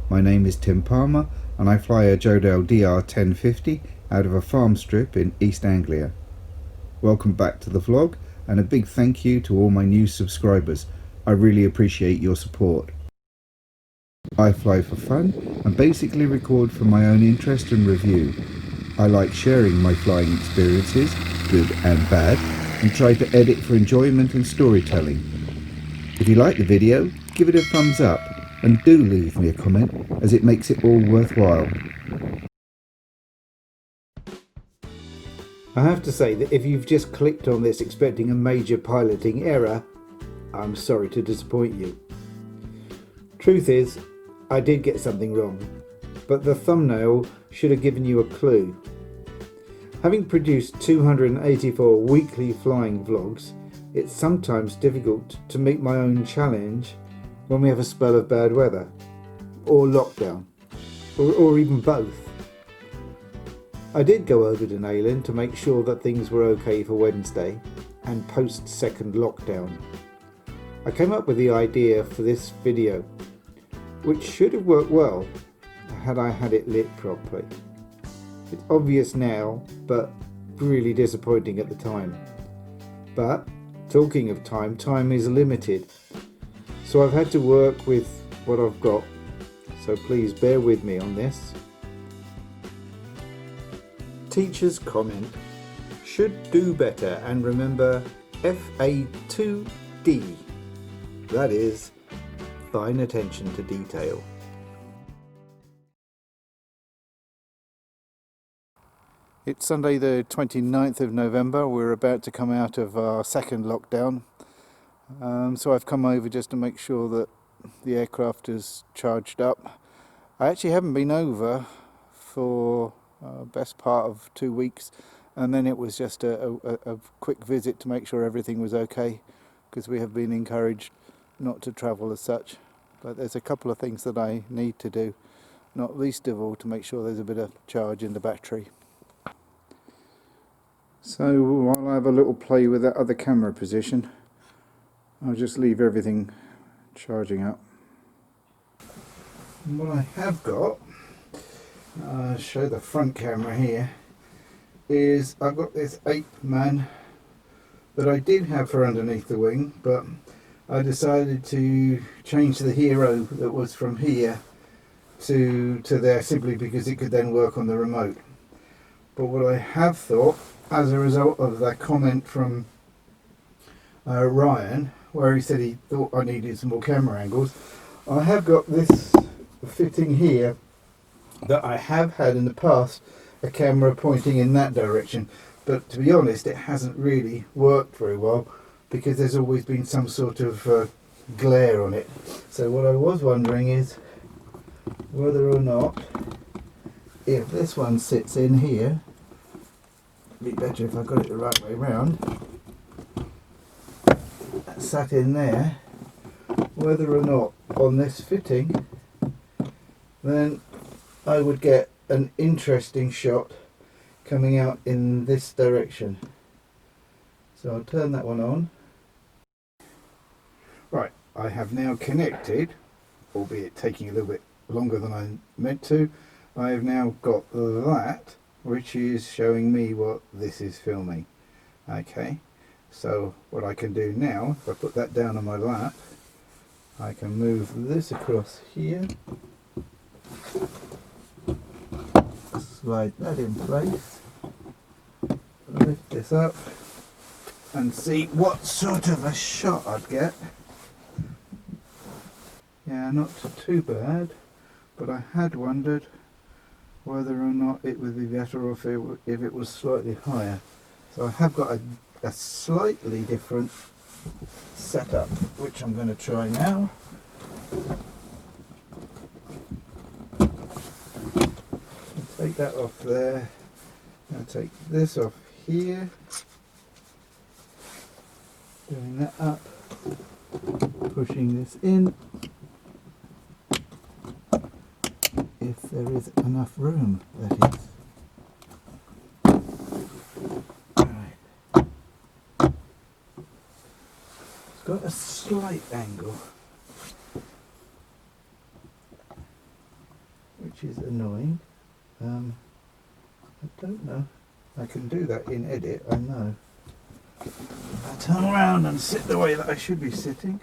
My name is Tim Palmer and I fly a Jodel DR1050 out of a farm strip in East Anglia. Welcome back to the vlog and a big thank you to all my new subscribers. I really appreciate your support. I fly for fun and basically record for my own interest and review. I like sharing my flying experiences, good and bad, and try to edit for enjoyment and storytelling. If you like the video, give it a thumbs up and do leave me a comment as it makes it all worthwhile. I have to say that if you've just clicked on this expecting a major piloting error, I'm sorry to disappoint you. Truth is, I did get something wrong, but the thumbnail should have given you a clue. Having produced 284 weekly flying vlogs, it's sometimes difficult to meet my own challenge when we have a spell of bad weather, or lockdown, or even both. I did go over to Nayland to make sure that things were okay for Wednesday and post second lockdown. I came up with the idea for this video, which should have worked well had I had it lit properly. It's obvious now, but really disappointing at the time. But talking of time, time is limited, so I've had to work with what I've got, so please bear with me on this. Teacher's comment: should do better and remember FA2D, that is, fine attention to detail. It's Sunday the 29th of November. We're about to come out of our second lockdown. So I've come over just to make sure that the aircraft is charged up. I actually haven't been over for best part of 2 weeks, and then it was just a quick visit to make sure everything was okay, because we have been encouraged not to travel as such. But there's a couple of things that I need to do, not least of all to make sure there's a bit of charge in the battery. So while I have a little play with that other camera position, I'll just leave everything charging up. And what I have got, I'll show the front camera here, is I've got this ape man that I did have for underneath the wing, but I decided to change the hero that was from here to there simply because it could then work on the remote. But what I have thought, as a result of that comment from Ryan, where he said he thought I needed some more camera angles, I have got this fitting here that I have had in the past, a camera pointing in that direction, but to be honest it hasn't really worked very well because there's always been some sort of glare on it. So what I was wondering is whether or not, if this one sits in here, it'd be better if I got it the right way round, sat in there, whether or not on this fitting then I would get an interesting shot coming out in this direction. So I'll turn that one on. Right, I have now connected, albeit taking a little bit longer than I meant to. I have now got that, which is showing me what this is filming. Okay, so what I can do now, if I put that down on my lap, I can move this across here, slide that in place, lift this up and see what sort of a shot I'd get. Yeah, not too bad, but I had wondered whether or not it would be better off if it was slightly higher. So I have got a slightly different setup, which I'm going to try now. Take that off there. I'll take this off here. Doing that up, pushing this in. If there is enough room, that is. Right. It's got a slight angle. which is annoying. I don't know. I can do that in edit, I know. I turn around and sit the way that I should be sitting.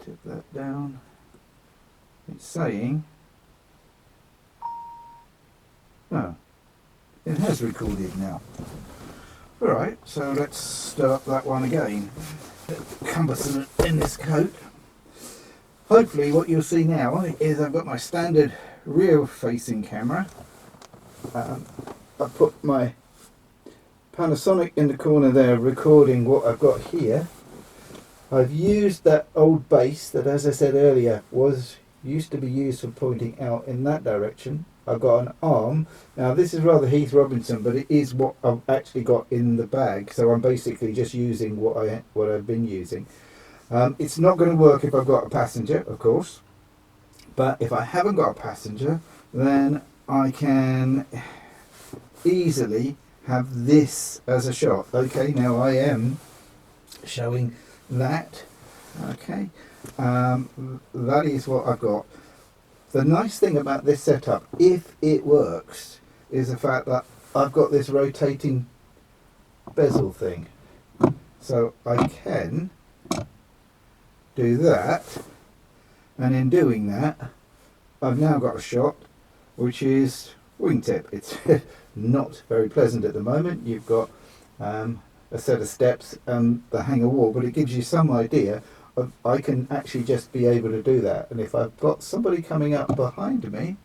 Tip that down. It's saying, oh, it has recorded now. Alright, so let's start that one again. Cumbersome in this coat. Hopefully what you'll see now is I've got my standard rear facing camera. I've put my Panasonic in the corner there recording what I've got here. I've used that old base that, as I said earlier, used to be used for pointing out in that direction. I've got an arm. Now this is rather Heath Robinson, but it is what I've actually got in the bag, so I'm basically just using what I've been using. It's not going to work if I've got a passenger, of course, but if I haven't got a passenger, then I can easily have this as a shot. Okay, now I am showing that. Okay, that is what I've got. The nice thing about this setup, if it works, is the fact that I've got this rotating bezel thing, so I can do that, and in doing that I've now got a shot which is wingtip. It's not very pleasant at the moment. You've got a set of steps and the hanger wall, but it gives you some idea of I can actually just be able to do that, and if I've got somebody coming up behind me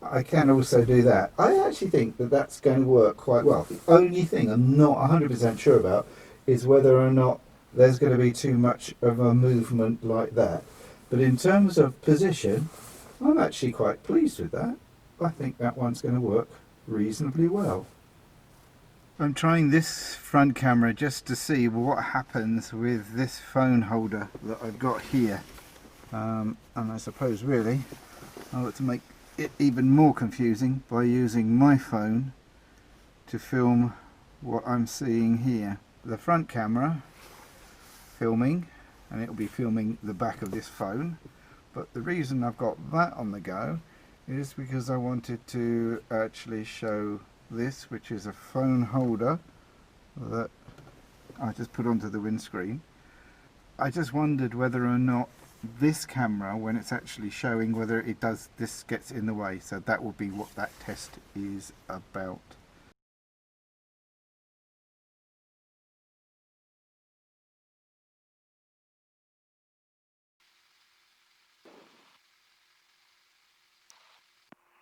I can also do that. I actually think that that's going to work quite well. The only thing I'm not 100% sure about is whether or not there's going to be too much of a movement like that. But in terms of position, I'm actually quite pleased with that. I think that one's going to work reasonably well. I'm trying this front camera just to see what happens with this phone holder that I've got here. And I suppose really I want to make it even more confusing by using my phone to film what I'm seeing here. The front camera filming, and it'll be filming the back of this phone, but the reason I've got that on the go is because I wanted to actually show this, which is a phone holder that I just put onto the windscreen. I just wondered whether or not this camera, when it's actually showing, whether it does, this gets in the way, so that will be what that test is about.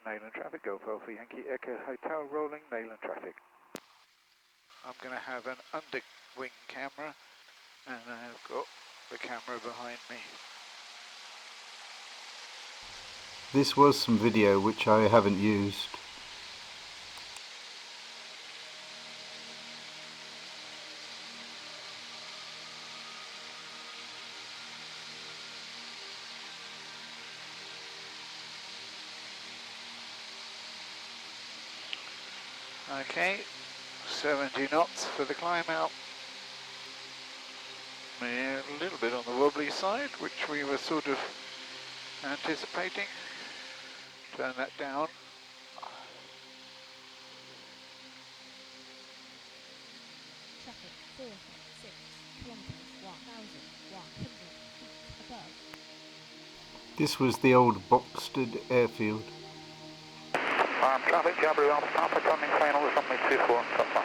Nayland traffic, go for Yankee Echo Hotel, rolling Nayland traffic. I'm going to have an under wing camera, and I've got the camera behind me. This was some video which I haven't used. Okay, 70 knots for the climb out. A little bit on the wobbly side, which we were sort of anticipating. Turn that down. Traffic 4.6 kilometers, 1,100 feet above. This was the old Boxted airfield. Traffic, Gabriel, Papa coming final, runway 24, top line.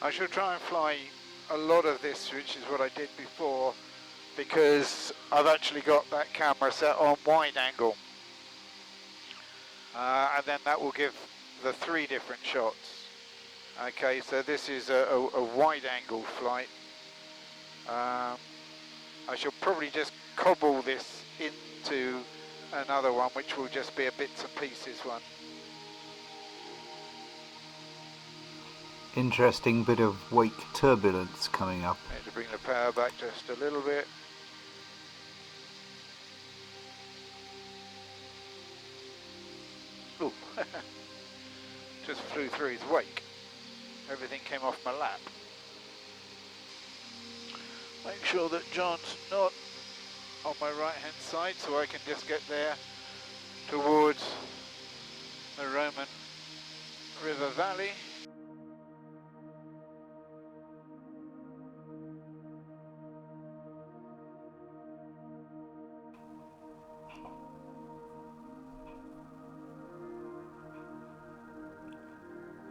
I should try and fly a lot of this, which is what I did before, because I've actually got that camera set on wide angle. And then that will give the 3 different shots. Okay, so this is a wide angle flight. I shall probably just cobble this into another one, which will just be a bits and pieces one. Interesting bit of wake turbulence coming up. Need to bring the power back just a little bit. Ooh. flew through his wake. Everything came off my lap. Make sure that John's not on my right hand side so I can just get there towards the Roman River Valley.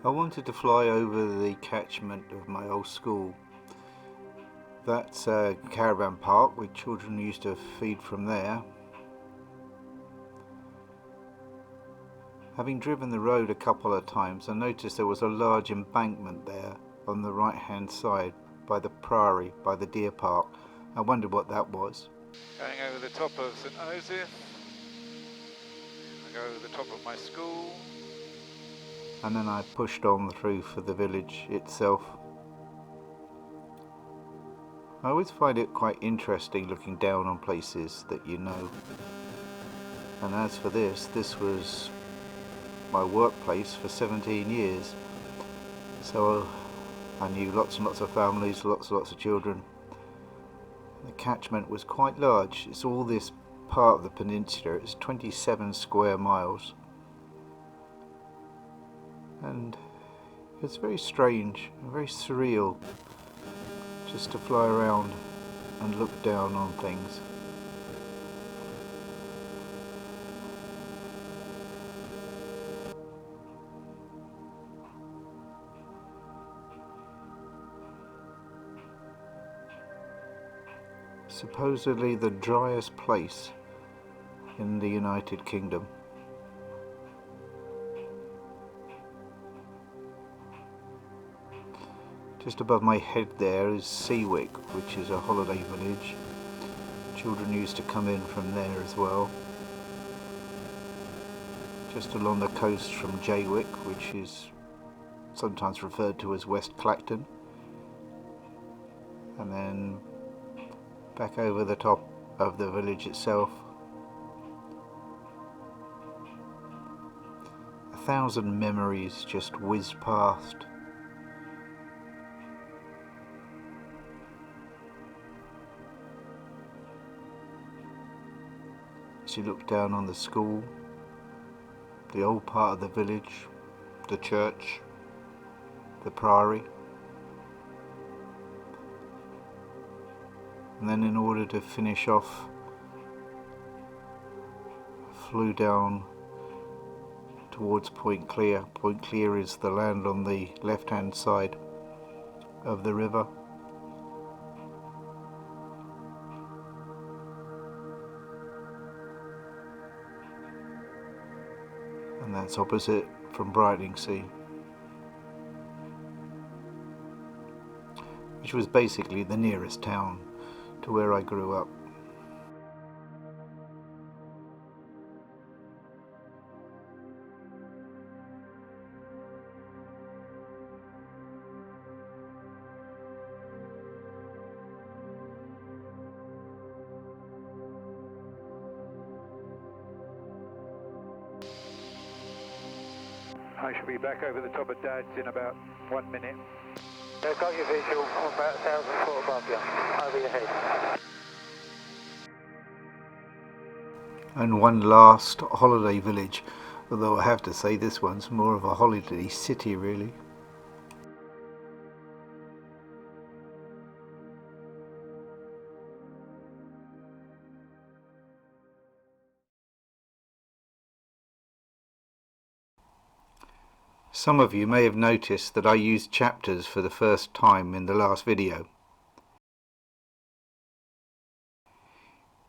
I wanted to fly over the catchment of my old school. That's a caravan park where children used to feed from there. Having driven the road a couple of times, I noticed there was a large embankment there on the right hand side by the priory, by the deer park. I wondered what that was. Going over the top of St. Joseph. I go over the top of my school. And then I pushed on through for the village itself. I always find it quite interesting looking down on places that you know. And as for this was my workplace for 17 years. So I knew lots and lots of families, lots and lots of children. The catchment was quite large. It's all this part of the peninsula. It's 27 square miles. And it's very strange, very surreal just to fly around and look down on things. Supposedly the driest place in the United Kingdom. Just above my head there is Seawick, which is a holiday village. Children used to come in from there as well. Just along the coast from Jaywick, which is sometimes referred to as West Clacton. And then back over the top of the village itself. 1,000 memories just whizzed past. As you look down on the school, the old part of the village, the church, the priory. And then in order to finish off, I flew down towards Point Clear. Point Clear is the land on the left hand side of the river. And that's opposite from Brightlingsea, which was basically the nearest town to where I grew up. I shall be back over the top of Dad's in about 1 minute. I've got your visual. I'm about 1,000 foot above you, over your head. And one last holiday village, although I have to say this one's more of a holiday city really. Some of you may have noticed that I used chapters for the first time in the last video.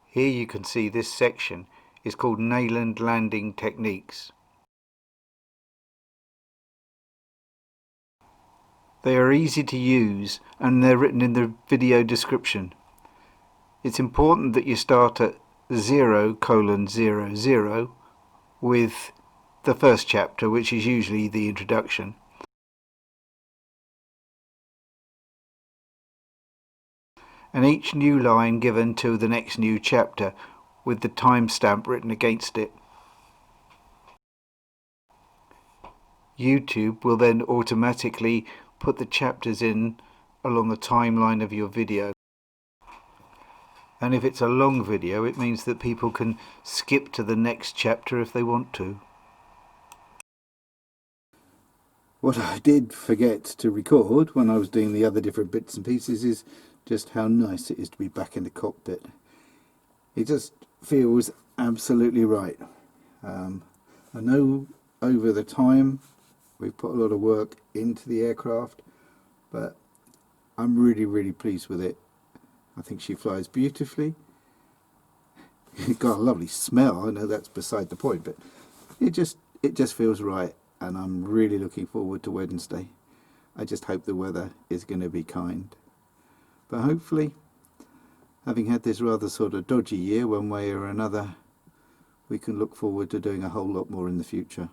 Here you can see this section is called Nayland Landing Techniques. They are easy to use and they're written in the video description. It's important that you start at 0:00 with the first chapter, which is usually the introduction. And each new line given to the next new chapter with the timestamp written against it. YouTube will then automatically put the chapters in along the timeline of your video. And if it's a long video, it means that people can skip to the next chapter if they want to. What I did forget to record when I was doing the other different bits and pieces is just how nice it is to be back in the cockpit. It just feels absolutely right. I know over the time we've put a lot of work into the aircraft, but I'm really pleased with it. I think she flies beautifully. It's got a lovely smell. I know that's beside the point, but it just feels right, and I'm really looking forward to Wednesday. I just hope the weather is going to be kind. But hopefully, having had this rather sort of dodgy year one way or another, we can look forward to doing a whole lot more in the future.